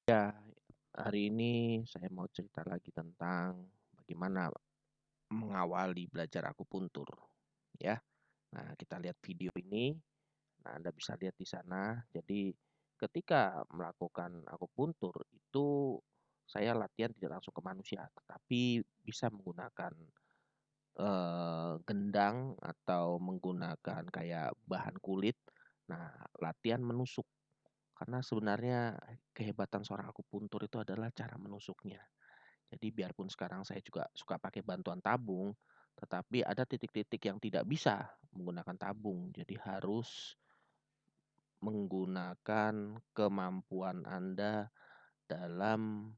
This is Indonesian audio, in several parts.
Ya, hari ini saya mau cerita lagi tentang bagaimana mengawali belajar akupuntur, ya. Nah, kita lihat video ini. Nah, Anda bisa lihat di sana. Jadi, ketika melakukan akupuntur itu saya latihan tidak langsung ke manusia, tetapi bisa menggunakan gendang atau menggunakan kayak bahan kulit. Nah, latihan menusuk. Karena sebenarnya kehebatan seorang akupuntur itu adalah cara menusuknya. Jadi biarpun sekarang saya juga suka pakai bantuan tabung, tetapi ada titik-titik yang tidak bisa menggunakan tabung. Jadi harus menggunakan kemampuan Anda dalam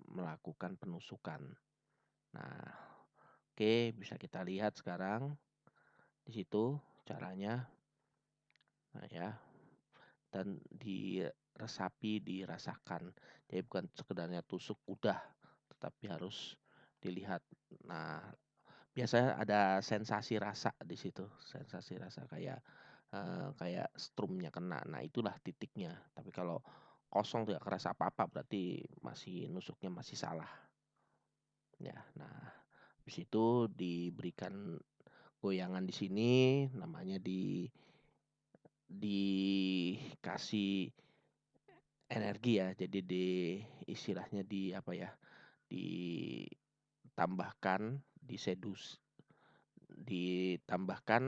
melakukan penusukan. Nah, oke, bisa kita lihat sekarang di situ caranya. Nah, ya, dan diresapi, dirasakan. Jadi bukan sekedarnya tusuk udah, tetapi harus dilihat. Nah, biasanya ada sensasi rasa di situ, sensasi rasa kayak, kayak strumnya kena. Nah, itulah titiknya. Tapi kalau kosong tidak kerasa apa-apa berarti masih nusuknya masih salah, ya. Nah, habis itu diberikan goyangan di sini, namanya dikasih energi ya. Jadi istilahnya apa ya, ditambahkan, ditambahkan,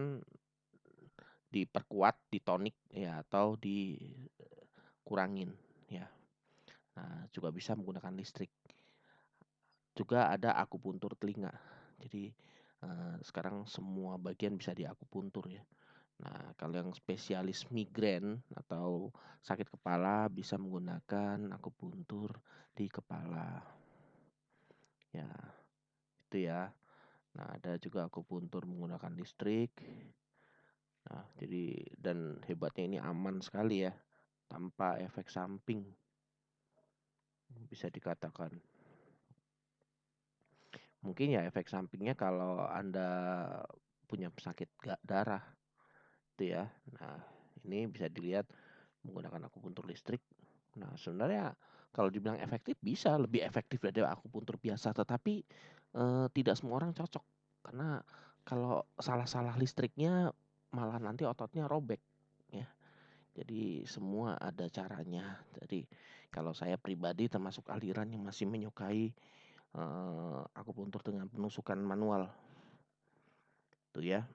diperkuat, ditonik ya atau dikurangin ya. Nah, juga bisa menggunakan listrik. Juga ada akupuntur telinga. Jadi sekarang semua bagian bisa diakupuntur ya. Nah, kalau yang spesialis migrain atau sakit kepala bisa menggunakan akupuntur di kepala. Ya, itu ya. Nah, ada juga akupuntur menggunakan listrik. Nah, jadi dan hebatnya ini aman sekali ya, tanpa efek samping, bisa dikatakan. Mungkin ya efek sampingnya kalau Anda punya pesakit darah, itu ya. Nah, ini bisa dilihat menggunakan akupuntur listrik. Nah, sebenarnya kalau dibilang efektif bisa lebih efektif dari akupuntur biasa, tetapi tidak semua orang cocok. Karena kalau salah-salah listriknya malah nanti ototnya robek ya. Jadi semua ada caranya. Jadi kalau saya pribadi termasuk aliran yang masih menyukai akupuntur dengan penusukan manual tuh ya.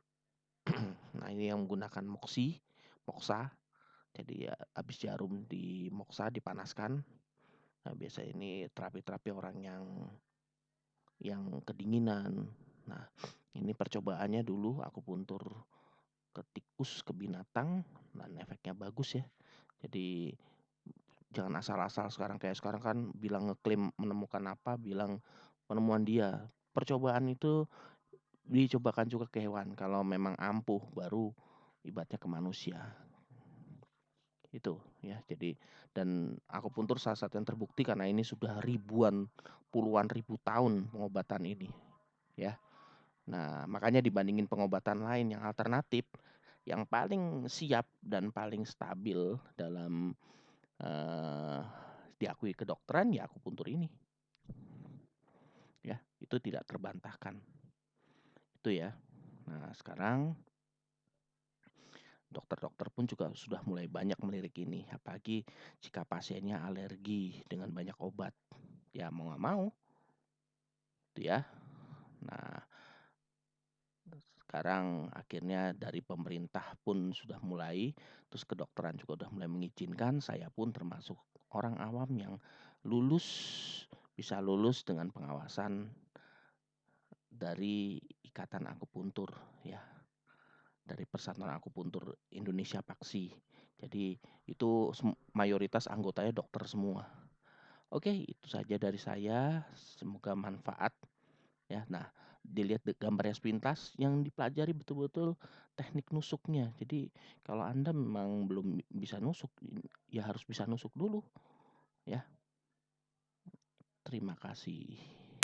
Nah, ini yang menggunakan moksa. Jadi ya habis jarum di moksa dipanaskan. Nah, biasa ini terapi-terapi orang yang kedinginan. Nah, ini percobaannya dulu akupuntur ke tikus, ke binatang dan efeknya bagus ya. Jadi jangan asal-asal sekarang kan bilang ngeklaim menemukan apa, bilang penemuan dia. Percobaan itu dicobakan juga ke hewan. Kalau memang ampuh baru ibaratnya ke manusia. Itu ya. Jadi dan akupuntur salah satu yang terbukti karena ini sudah puluhan ribu tahun pengobatan ini ya. Nah, makanya dibandingin pengobatan lain yang alternatif, yang paling siap dan paling stabil dalam diakui kedokteran ya akupuntur ini. Ya, itu tidak terbantahkan. Itu ya. Nah, sekarang dokter-dokter pun juga sudah mulai banyak melirik ini, apalagi jika pasiennya alergi dengan banyak obat. Ya mau nggak mau, itu ya. Nah, sekarang akhirnya dari pemerintah pun sudah mulai, terus kedokteran juga sudah mulai mengizinkan. Saya pun termasuk orang awam yang lulus, bisa lulus dengan pengawasan dari Ikatan Akupuntur ya, dari Persatuan Akupuntur Indonesia Paksi. Jadi itu mayoritas anggotanya dokter semua. Oke, itu saja dari saya. Semoga manfaat ya. Nah, dilihat gambarnya sepintas yang dipelajari betul-betul teknik nusuknya. Jadi kalau Anda memang belum bisa nusuk, ya harus bisa nusuk dulu ya. Terima kasih.